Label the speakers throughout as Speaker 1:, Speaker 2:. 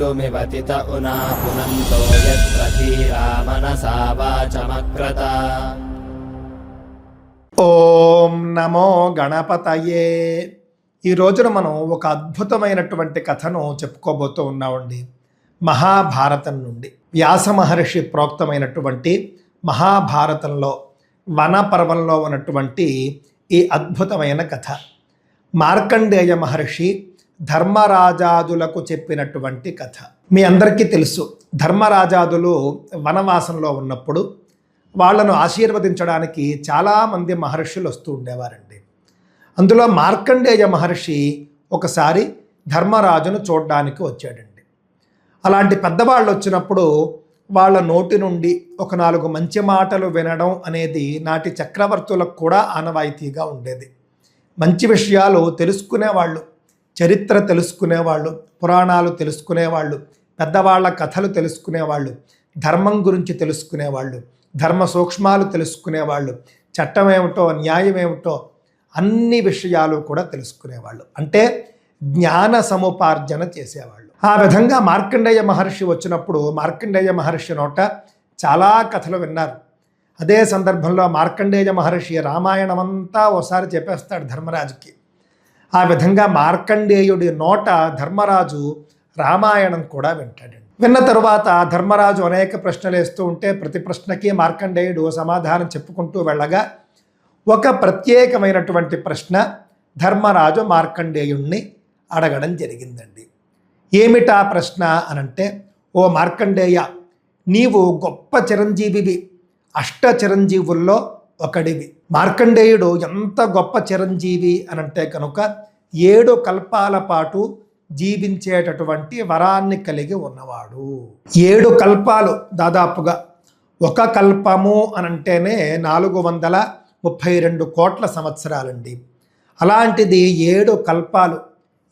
Speaker 1: मृत्युमिवतित उना पुनन्तो यत्र धीरा मनसा वाचमक्रत।
Speaker 2: ఓం నమో గణపతయే. ఈ రోజున మనం ఒక అద్భుతమైనటువంటి కథను చెప్పుకోబోతూ ఉన్నామండి. మహాభారతం నుండి వ్యాస మహర్షి ప్రోక్తమైనటువంటి మహాభారతంలో వన పర్వంలో ఉన్నటువంటి ఈ అద్భుతమైన కథ. మార్కండేయ మహర్షి ధర్మరాజాదులకు చెప్పినటువంటి కథ. మీ అందరికీ తెలుసు, ధర్మరాజాదులు వనవాసంలో ఉన్నప్పుడు వాళ్లను ఆశీర్వదించడానికి చాలామంది మహర్షులు వస్తూ ఉండేవారండి. అందులో మార్కండేయ మహర్షి ఒకసారి ధర్మరాజును చూడడానికి వచ్చాడండి. అలాంటి పెద్దవాళ్ళు వచ్చినప్పుడు వాళ్ళ నోటి నుండి ఒక 4 మంచి మాటలు వినడం అనేది నాటి చక్రవర్తులకు కూడా ఆనవాయితీగా ఉండేది. మంచి విషయాలు తెలుసుకునేవాళ్ళు, చరిత్ర తెలుసుకునేవాళ్ళు, పురాణాలు తెలుసుకునేవాళ్ళు, పెద్దవాళ్ళ కథలు తెలుసుకునేవాళ్ళు, ధర్మం గురించి తెలుసుకునేవాళ్ళు, ధర్మ సూక్ష్మాలు తెలుసుకునేవాళ్ళు, చట్టం ఏమిటో న్యాయం ఏమిటో అన్ని విషయాలు కూడా తెలుసుకునేవాళ్ళు. అంటే జ్ఞాన సముపార్జన చేసేవాళ్ళు. ఆ విధంగా మార్కండేయ మహర్షి వచ్చినప్పుడు మార్కండేయ మహర్షి నోట చాలా కథలు విన్నారు. అదే సందర్భంలో మార్కండేయ మహర్షి రామాయణం అంతా ఓసారి చెప్పేస్తాడు ధర్మరాజుకి. ఆ విధంగా మార్కండేయుడి నోట ధర్మరాజు రామాయణం కూడా వింటాడండి. విన్న తరువాత ధర్మరాజు అనేక ప్రశ్నలు వేస్తూ ఉంటే ప్రతి ప్రశ్నకి మార్కండేయుడు సమాధానం చెప్పుకుంటూ వెళ్ళగా ఒక ప్రత్యేకమైనటువంటి ప్రశ్న ధర్మరాజు మార్కండేయుణ్ణి అడగడం జరిగిందండి. ఏమిటా ప్రశ్న అనంటే, ఓ మార్కండేయ, నీవు గొప్ప చిరంజీవివి, అష్ట చిరంజీవుల్లో ఒకడివి. మార్కండేయుడు ఎంత గొప్ప చిరంజీవి అనంటే కనుక 7 కల్పాల పాటు జీవించేటటువంటి వరాన్ని కలిగి ఉన్నవాడు. 7 కల్పాలు దాదాపుగా, ఒక కల్పము అనంటేనే 432 కోట్ల సంవత్సరాలండి. అలాంటిది 7 కల్పాలు,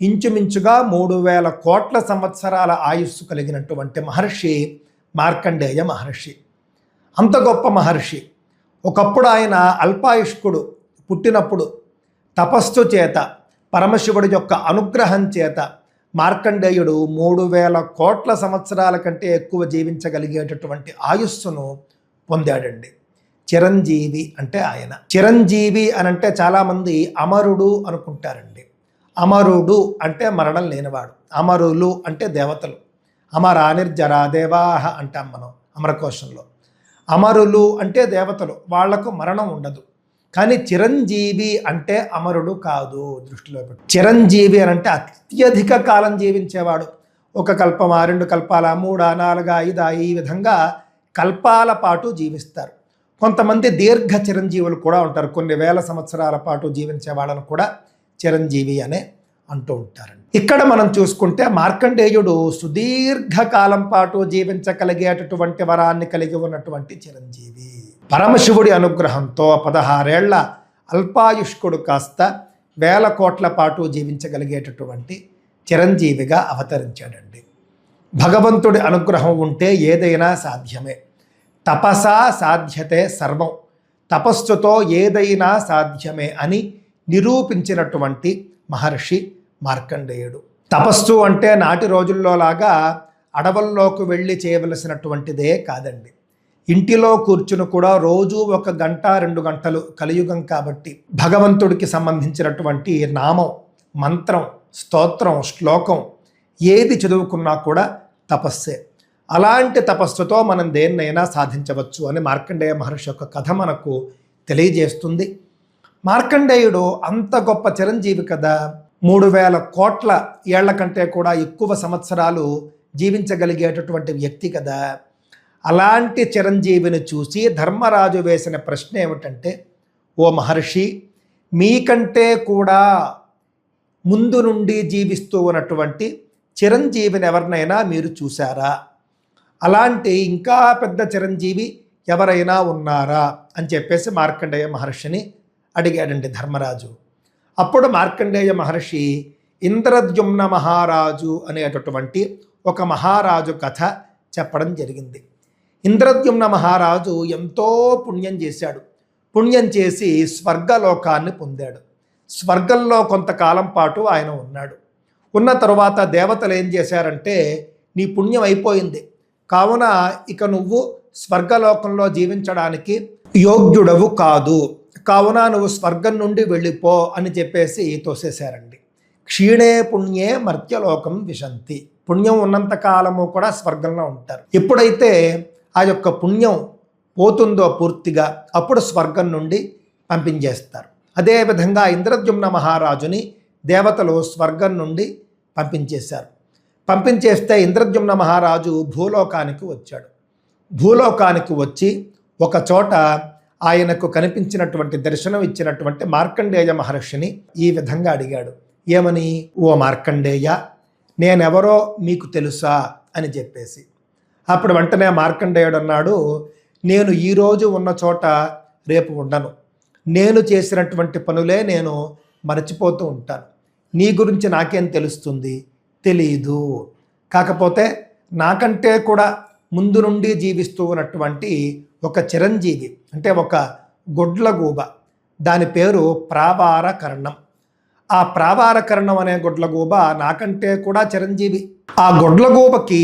Speaker 2: ఇంచుమించుగా 3000 కోట్ల సంవత్సరాల ఆయుస్సు కలిగినటువంటి మహర్షి మార్కండేయ మహర్షి. అంత గొప్ప మహర్షి. ఒకప్పుడు ఆయన అల్పాయుష్కుడు. పుట్టినప్పుడు తపస్సు చేత, పరమశివుడి యొక్క అనుగ్రహం చేత మార్కండేయుడు 3000 కోట్ల సంవత్సరాల కంటే ఎక్కువ జీవించగలిగేటటువంటి ఆయుస్సును పొందాడండి. చిరంజీవి అంటే ఆయన. చిరంజీవి అనంటే చాలామంది అమరుడు అనుకుంటారండి. అమరుడు అంటే మరణం లేనివాడు. అమరులు అంటే దేవతలు. అమరానిర్జరా దేవాహ అంటాం మనం అమరకోశంలో. అమరులు అంటే దేవతలు, వాళ్లకు మరణం ఉండదు. కానీ చిరంజీవి అంటే అమరుడు కాదు, దృష్టిలో పెట్టు. చిరంజీవి అని అంటే అత్యధిక కాలం జీవించేవాడు. ఒక కల్పమా, 2 కల్పాల, 3, 4, 5 ఈ విధంగా కల్పాల పాటు జీవిస్తారు. కొంతమంది దీర్ఘ చిరంజీవులు కూడా ఉంటారు. కొన్ని వేల సంవత్సరాల పాటు జీవించే వాళ్ళను కూడా చిరంజీవి అనే అంటూ ఉంటారండి. ఇక్కడ మనం చూసుకుంటే మార్కండేయుడు సుదీర్ఘకాలం పాటు జీవించగలిగేటటువంటి వరాన్ని కలిగి ఉన్నటువంటి చిరంజీవి. పరమశివుడి అనుగ్రహంతో 16 ఏళ్ల అల్పాయుష్కుడు కాస్త 1000 కోట్ల పాటు జీవించగలిగేటటువంటి చిరంజీవిగా అవతరించాడండి. భగవంతుడి అనుగ్రహం ఉంటే ఏదైనా సాధ్యమే. తపసా సాధ్యతే సర్వం, తపస్సుతో ఏదైనా సాధ్యమే అని నిరూపించినటువంటి మహర్షి మార్కండేయుడు. తపస్సు అంటే నాటి రోజుల్లో లాగా అడవుల్లోకి వెళ్ళి చేయవలసినటువంటిదే కాదండి. ఇంటిలో కూర్చుని కూడా రోజు 1 గంట 2 గంటలు, కలియుగం కాబట్టి భగవంతుడికి సంబంధించినటువంటి నామం, మంత్రం, స్తోత్రం, శ్లోకం ఏది చదువుకున్నా కూడా తపస్సే. అలాంటి తపస్సుతో మనం దేన్నైనా సాధించవచ్చు అని మార్కండేయ మహర్షి యొక్క కథ మనకు తెలియజేస్తుంది. మార్కండేయుడు అంత గొప్ప చిరంజీవి కదా, 3000 కోట్ల ఏళ్ల కంటే కూడా ఎక్కువ సంవత్సరాలు జీవించగలిగేటటువంటి వ్యక్తి కదా. అలాంటి చిరంజీవిని చూసి ధర్మరాజు వేసిన ప్రశ్న ఏమిటంటే, ఓ మహర్షి, మీకంటే కూడా ముందు నుండి జీవిస్తూ ఉన్నటువంటి చిరంజీవిని ఎవరినైనా మీరు చూశారా? అలాంటి ఇంకా పెద్ద చిరంజీవి ఎవరైనా ఉన్నారా అని చెప్పేసి మార్కండేయ మహర్షిని అడిగాడండి ధర్మరాజు. అప్పుడు మార్కండేయ మహర్షి ఇంద్రద్యుమ్న మహారాజు అనేటటువంటి ఒక మహారాజు కథ చెప్పడం జరిగింది. ఇంద్రద్యుమ్న మహారాజు ఎంతో పుణ్యం చేశాడు. పుణ్యం చేసి స్వర్గలోకాన్ని పొందాడు. స్వర్గంలో కొంతకాలం పాటు ఆయన ఉన్నాడు. ఉన్న తరువాత దేవతలు ఏం చేశారంటే నీ పుణ్యం అయిపోయింది, కావున ఇక నువ్వు స్వర్గలోకంలో జీవించడానికి యోగ్యుడవు కాదు, కావున నువ్వు స్వర్గం నుండి వెళ్ళిపో అని చెప్పేసి తోసేశారండి. క్షీణే పుణ్యే మర్త్యలోకం విశంతి. పుణ్యం ఉన్నంత కాలము కూడా స్వర్గంలో ఉంటారు. ఎప్పుడైతే ఆ యొక్క పుణ్యం పోతుందో పూర్తిగా, అప్పుడు స్వర్గం నుండి పంపించేస్తారు. అదేవిధంగా ఇంద్రద్యుమ్న మహారాజుని దేవతలు స్వర్గం నుండి పంపించేశారు. పంపించేస్తే ఇంద్రద్యుమ్న మహారాజు భూలోకానికి వచ్చాడు. భూలోకానికి వచ్చి ఒక చోట ఆయనకు కనిపించినటువంటి దర్శనం ఇచ్చినటువంటి మార్కండేయ మహర్షిని ఈ విధంగా అడిగాడు. ఏమని? ఓ మార్కండేయ, నేనెవరో మీకు తెలుసా అని చెప్పేసి. అప్పుడు వెంటనే మార్కండేయుడు అన్నాడు, నేను ఈరోజు ఉన్న చోట రేపు ఉండను, నేను చేసినటువంటి పనులే నేను మరచిపోతూ ఉంటాను, నీ గురించి నాకేం తెలుస్తుంది? తెలీదు. కాకపోతే నాకంటే కూడా ముందు నుండి జీవిస్తూ ఉన్నటువంటి ఒక చిరంజీవి, అంటే ఒక గొడ్లగూబ, దాని పేరు ప్రావారకర్ణం. ఆ ప్రావారకర్ణం అనే గొడ్లగూబ నాకంటే కూడా చిరంజీవి. ఆ గొడ్లగూబకి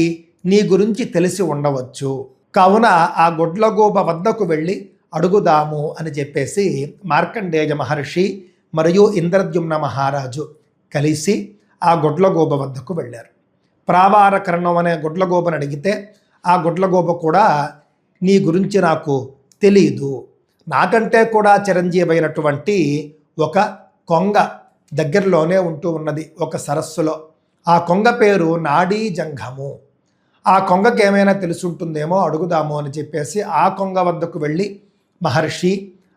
Speaker 2: నీ గురించి తెలిసి ఉండవచ్చు, కావున ఆ గొడ్లగూబ వద్దకు వెళ్ళి అడుగుదాము అని చెప్పేసి మార్కండేయ మహర్షి మరియు ఇంద్రద్యుమ్న మహారాజు కలిసి ఆ గొడ్లగూబ వద్దకు వెళ్ళారు. ప్రావారకర్ణం అనే గొడ్లగూబను అడిగితే ఆ గొడ్లగూబ కూడా నీ గురించి నాకు తెలీదు, నాకంటే కూడా చిరంజీవి అయినటువంటి ఒక కొంగ దగ్గరలోనే ఉంటూ ఉన్నది ఒక సరస్సులో. ఆ కొంగ పేరు నాడీ జంఘము. ఆ కొంగకి ఏమైనా తెలుసుంటుందేమో అడుగుదాము అని చెప్పేసి ఆ కొంగ వద్దకు వెళ్ళి మహర్షి,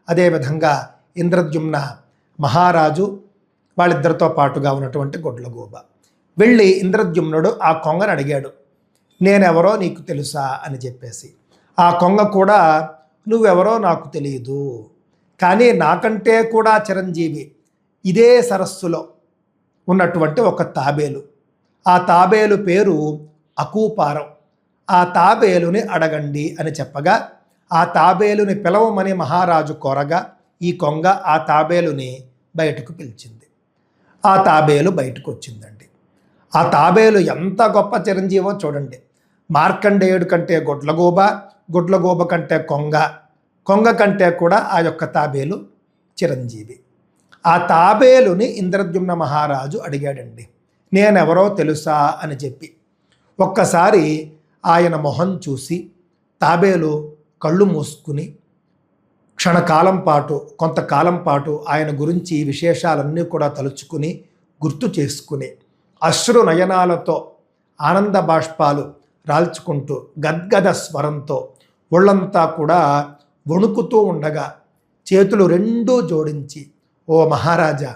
Speaker 2: అదేవిధంగా ఇంద్రద్యుమ్న మహారాజు, వాళ్ళిద్దరితో పాటుగా ఉన్నటువంటి గొడ్లగూబ వెళ్ళి ఇంద్రద్యుమ్నుడు ఆ కొంగను అడిగాడు, నేనెవరో నీకు తెలుసా అని చెప్పేసి. ఆ కొంగ కూడా నువ్వెవరో నాకు తెలియదు, కానీ నాకంటే కూడా చిరంజీవి ఇదే సరస్సులో ఉన్నటువంటి ఒక తాబేలు, ఆ తాబేలు పేరు అకూపారం, ఆ తాబేలుని అడగండి అని చెప్పగా ఆ తాబేలుని పిలవమని మహారాజు కోరగా ఈ కొంగ ఆ తాబేలుని బయటకు పిలిచింది. ఆ తాబేలు బయటకు వచ్చిందండి. ఆ తాబేలు ఎంత గొప్ప చిరంజీవో చూడండి. మార్కండేయుడి కంటే గొడ్లగూబ, గొడ్లగూబ కంటే కొంగ, కొంగ కంటే కూడా ఆ యొక్క తాబేలు చిరంజీవి. ఆ తాబేలుని ఇంద్రద్యుమ్న మహారాజు అడిగాడండి, నేనెవరో తెలుసా అని చెప్పి. ఒక్కసారి ఆయన మొహం చూసి తాబేలు కళ్ళు మూసుకుని క్షణకాలం పాటు, కొంతకాలం పాటు ఆయన గురించి విశేషాలన్నీ కూడా తలుచుకుని గుర్తు చేసుకుని అశ్రు నయనాలతో ఆనంద బాష్పాలు రాల్చుకుంటూ గద్గద స్వరంతో ఒళ్ళంతా కూడా వణుకుతూ ఉండగా చేతులు రెండూ జోడించి, ఓ మహారాజా,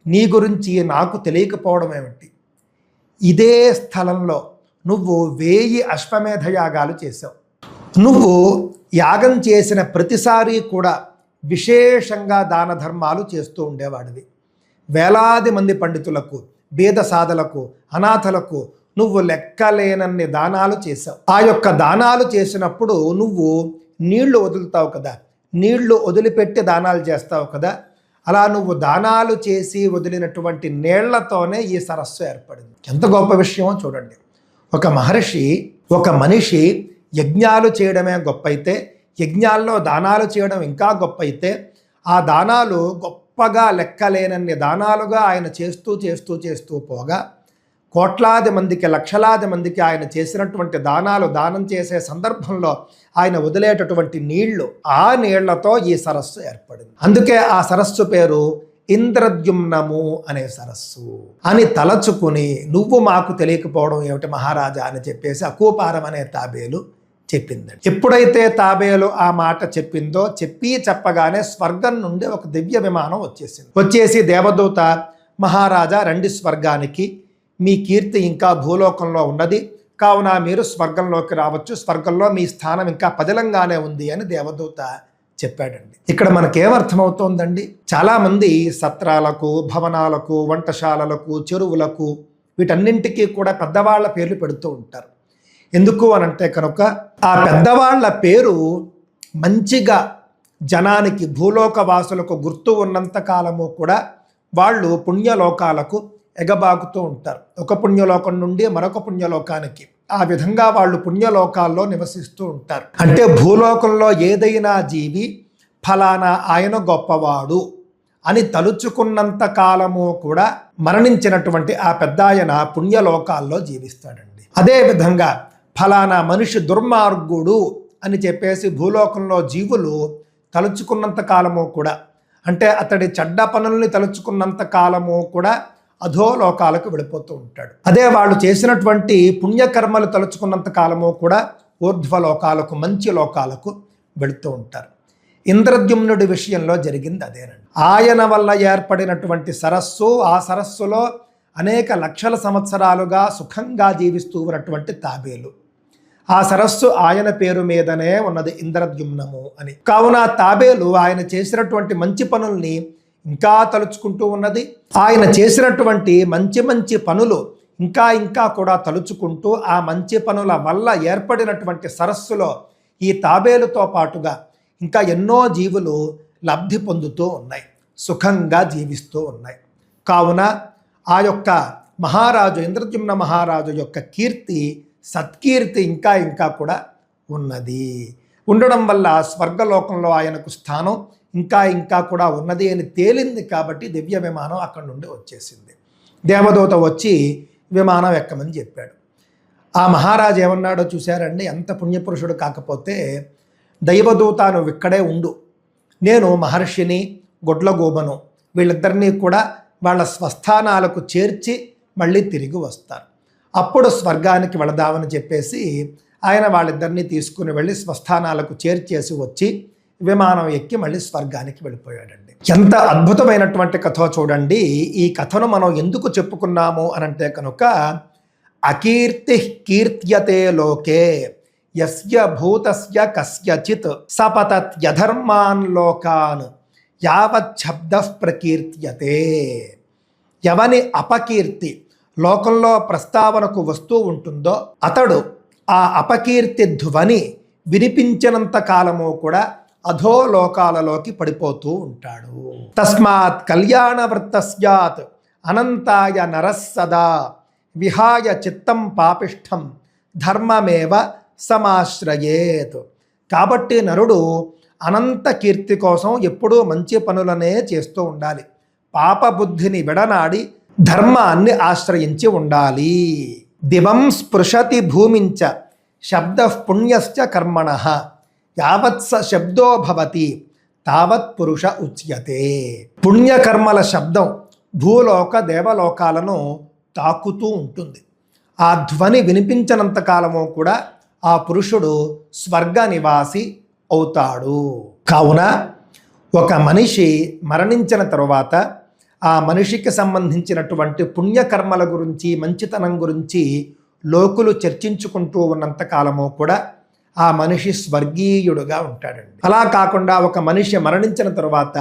Speaker 2: నీ గురించి నాకు తెలియకపోవడం ఏమిటి? ఇదే స్థలంలో నువ్వు 1000 అశ్వమేధ యాగాలు చేశావు. నువ్వు యాగం చేసిన ప్రతిసారి కూడా విశేషంగా దాన ధర్మాలు చేస్తూ ఉండేవాడివి. వేలాది మంది పండితులకు, బీద సాధలకు, అనాథలకు నువ్వు లెక్కలేనన్ని దానాలు చేశావు. ఆ యొక్క దానాలు చేసినప్పుడు నువ్వు నీళ్లు వదులుతావు కదా, నీళ్లు వదిలిపెట్టి దానాలు చేస్తావు కదా, అలా నువ్వు దానాలు చేసి వదిలినటువంటి నీళ్లతోనే ఈ సరస్సు ఏర్పడింది. ఎంత గొప్ప విషయమో చూడండి. ఒక మహర్షి, ఒక మనిషి యజ్ఞాలు చేయడమే గొప్ప అయితే, యజ్ఞాల్లో దానాలు చేయడం ఇంకా గొప్ప అయితే, ఆ దానాలు గొప్పగా లెక్కలేనన్ని దానాలుగా ఆయన చేస్తూ చేస్తూ చేస్తూ పోగా కోట్లాది మందికి, లక్షలాది మందికి ఆయన చేసినటువంటి దానాలు దానం చేసే సందర్భంలో ఆయన వదిలేటటువంటి నీళ్లు, ఆ నీళ్లతో ఈ సరస్సు ఏర్పడింది. అందుకే ఆ సరస్సు పేరు ఇంద్రద్యుమ్నము అనే సరస్సు అని తలచుకుని, నువ్వు మాకు తెలియకపోవడం ఏమిటి మహారాజా అని చెప్పేసి అకూపారం అనే తాబేలు చెప్పిందండి. ఎప్పుడైతే తాబేలు ఆ మాట చెప్పిందో, చెప్పగానే స్వర్గం నుండి ఒక దివ్య విమానం వచ్చేసి దేవదూత, మహారాజా రండి స్వర్గానికి, మీ కీర్తి ఇంకా భూలోకంలో ఉన్నది, కావున మీరు స్వర్గంలోకి రావచ్చు, స్వర్గంలో మీ స్థానం ఇంకా పదిలంగానే ఉంది అని దేవదూత చెప్పాడండి. ఇక్కడ మనకేమర్థమవుతోందండి? చాలామంది సత్రాలకు, భవనాలకు, వంటశాలలకు, చెరువులకు, వీటన్నింటికీ కూడా పెద్దవాళ్ల పేర్లు పెడుతూ ఉంటారు. ఎందుకు అనంటే కనుక ఆ పెద్దవాళ్ల పేరు మంచిగా జనానికి, భూలోక వాసులకు గుర్తు ఉన్నంత కాలము కూడా వాళ్ళు పుణ్యలోకాలకు ఎగబాకుతూ ఉంటారు. ఒక పుణ్యలోకం నుండి మరొక పుణ్యలోకానికి, ఆ విధంగా వాళ్ళు పుణ్యలోకాల్లో నివసిస్తూ ఉంటారు. అంటే భూలోకంలో ఏదైనా జీవి ఫలానా ఆయన గొప్పవాడు అని తలుచుకున్నంత కాలము కూడా మరణించినటువంటి ఆ పెద్ద ఆయన పుణ్యలోకాల్లో జీవిస్తాడండి. అదేవిధంగా ఫలానా మనిషి దుర్మార్గుడు అని చెప్పేసి భూలోకంలో జీవులు తలుచుకున్నంత కాలము కూడా, అంటే అతడి చెడ్డ పనుల్ని తలుచుకున్నంత కాలము కూడా అధోలోకాలకు వెళ్ళిపోతూ ఉంటాడు. అదే వాళ్ళు చేసినటువంటి పుణ్యకర్మలు తలుచుకున్నంత కాలము కూడా ఊర్ధ్వలోకాలకు, మంచి లోకాలకు వెళుతూ ఉంటారు. ఇంద్రద్యుమ్నుడి విషయంలో జరిగింది అదేనండి. ఆయన వల్ల ఏర్పడినటువంటి సరస్సు, ఆ సరస్సులో అనేక లక్షల సంవత్సరాలుగా సుఖంగా జీవిస్తూ ఉన్నటువంటి తాబేలు, ఆ సరస్సు ఆయన పేరు మీదనే ఉన్నది, ఇంద్రద్యుమ్నము అని. కావున తాబేలు ఆయన చేసినటువంటి మంచి పనుల్ని ఇంకా తలుచుకుంటూ ఉన్నది. ఆయన చేసినటువంటి మంచి మంచి పనులు ఇంకా ఇంకా కూడా తలుచుకుంటూ ఆ మంచి పనుల వల్ల ఏర్పడినటువంటి సరస్సులో ఈ తాబేలుతో పాటుగా ఇంకా ఎన్నో జీవులు లబ్ధి పొందుతూ ఉన్నాయి, సుఖంగా జీవిస్తూ ఉన్నాయి. కావున ఆ యొక్క మహారాజు, ఇంద్రద్యుమ్న మహారాజు యొక్క కీర్తి, సత్కీర్తి ఇంకా ఇంకా కూడా ఉన్నది. ఉండడం వల్ల స్వర్గలోకంలో ఆయనకు స్థానం ఇంకా ఇంకా కూడా ఉన్నది అని తేలింది. కాబట్టి దివ్య విమానం అక్కడి నుండి వచ్చేసింది. దేవదూత వచ్చి విమానం ఎక్కమని చెప్పాడు. ఆ మహారాజు ఏమన్నాడో చూశారండి. ఎంత పుణ్యపురుషుడు కాకపోతే, దైవదూత నువ్వు ఇక్కడే ఉండు, నేను మహర్షిని గొడ్లగోబను వీళ్ళిద్దరినీ కూడా వాళ్ళ స్వస్థానాలకు చేర్చి మళ్ళీ తిరిగి వస్తారు, అప్పుడు స్వర్గానికి వెళదామని చెప్పేసి ఆయన వాళ్ళిద్దరినీ తీసుకుని వెళ్ళి స్వస్థానాలకు చేర్చేసి వచ్చి విమానం ఎక్కి మళ్ళీ స్వర్గానికి వెళ్ళిపోయాడండి. ఎంత అద్భుతమైనటువంటి కథ చూడండి. ఈ కథను మనం ఎందుకు చెప్పుకున్నాము అనంటే కనుక, అకీర్తి కీర్త్యతే లోకే యస్య భూతస్య కస్యచిత్ సపతత్యధర్మాన్ లోకాన్ యావత్ శబ్ద ప్రకీర్త్యతే. ఎవని అపకీర్తి లోకంలో ప్రస్తావనకు వస్తూ ఉంటుందో అతడు ఆ అపకీర్తి ధ్వని వినిపించినంత కాలము కూడా అధోలోకాలలోకి పడిపోతూ ఉంటాడు. తస్మాత్ కళ్యాణవృత్త స్యాత్ అనంతాయ నరస్సదా విహాయ చిత్తం పాపిష్టం ధర్మమేవ సమాశ్రయేత్. కాబట్టి నరుడు అనంత కీర్తి కోసం ఎప్పుడూ మంచి పనులనే చేస్తూ ఉండాలి, పాపబుద్ధిని విడనాడి ధర్మాన్ని ఆశ్రయించి ఉండాలి. దివం స్పృశతి భూమించ శబ్ద పుణ్యశ్చ కర్మణః యావత్స శబ్దో భవతి తావత్ పురుష ఉచ్యతే. పుణ్యకర్మల శబ్దం భూలోక దేవలోకాలను తాకుతూ ఉంటుంది. ఆ ధ్వని వినిపించనంత కాలము కూడా ఆ పురుషుడు స్వర్గ నివాసి అవుతాడు. కావున ఒక మనిషి మరణించిన తరువాత ఆ మనిషికి సంబంధించినటువంటి పుణ్యకర్మల గురించి, మంచితనం గురించి లోకులు చర్చించుకుంటూ ఉన్నంత కాలము కూడా ఆ మనిషి స్వర్గీయుడుగా ఉంటాడండి. అలా కాకుండా ఒక మనిషి మరణించిన తరువాత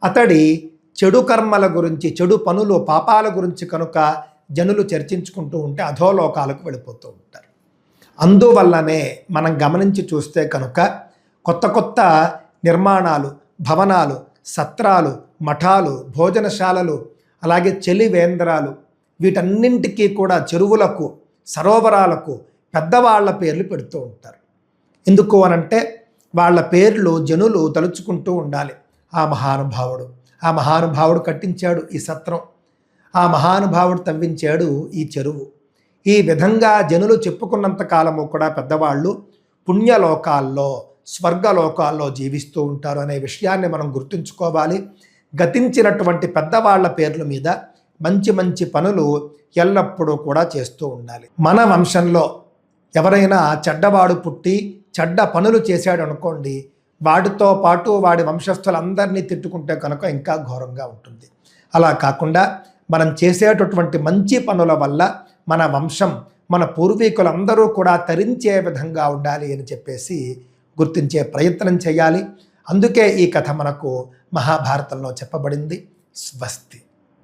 Speaker 2: అతడి చెడు కర్మల గురించి, చెడు పనులు, పాపాల గురించి కనుక జనులు చర్చించుకుంటూ ఉంటే అధోలోకాలకు వెళ్ళిపోతూ ఉంటారు. అందువల్లనే మనం గమనించి చూస్తే కనుక కొత్త కొత్త నిర్మాణాలు, భవనాలు, సత్రాలు, మఠాలు, భోజనశాలలు, అలాగే చెలివేంద్రాలు, వీటన్నింటికీ కూడా చెరువులకు, సరోవరాలకు పెద్దవాళ్ల పేర్లు పెడుతూ ఉంటారు. ఎందుకు అనంటే వాళ్ళ పేర్లు జనులు తలుచుకుంటూ ఉండాలి. ఆ మహానుభావుడు కట్టించాడు ఈ సత్రం, ఆ మహానుభావుడు తవ్వించాడు ఈ చెరువు. ఈ విధంగా జనులు చెప్పుకున్నంత కాలము కూడా పెద్దవాళ్ళు పుణ్యలోకాల్లో, స్వర్గలోకాల్లో జీవిస్తూ ఉంటారు అనే విషయాన్ని మనం గుర్తుంచుకోవాలి. గతించినటువంటి పెద్దవాళ్ల పేర్ల మీద మంచి మంచి పనులు ఎల్లప్పుడూ కూడా చేస్తూ ఉండాలి. మన వంశంలో ఎవరైనా చెడ్డవాడు పుట్టి చెడ్డ పనులు చేశాడు అనుకోండి, వాడితో పాటు వాడి వంశస్థులందరినీ తిట్టుకుంటే కనుక ఇంకా ఘోరంగా ఉంటుంది. అలా కాకుండా మనం చేసేటటువంటి మంచి పనుల వల్ల మన వంశం, మన పూర్వీకులందరూ కూడా తరించే విధంగా ఉండాలి అని చెప్పేసి గుర్తించే ప్రయత్నం చేయాలి. అందుకే ఈ కథ మనకు మహాభారతంలో చెప్పబడింది. స్వస్తి.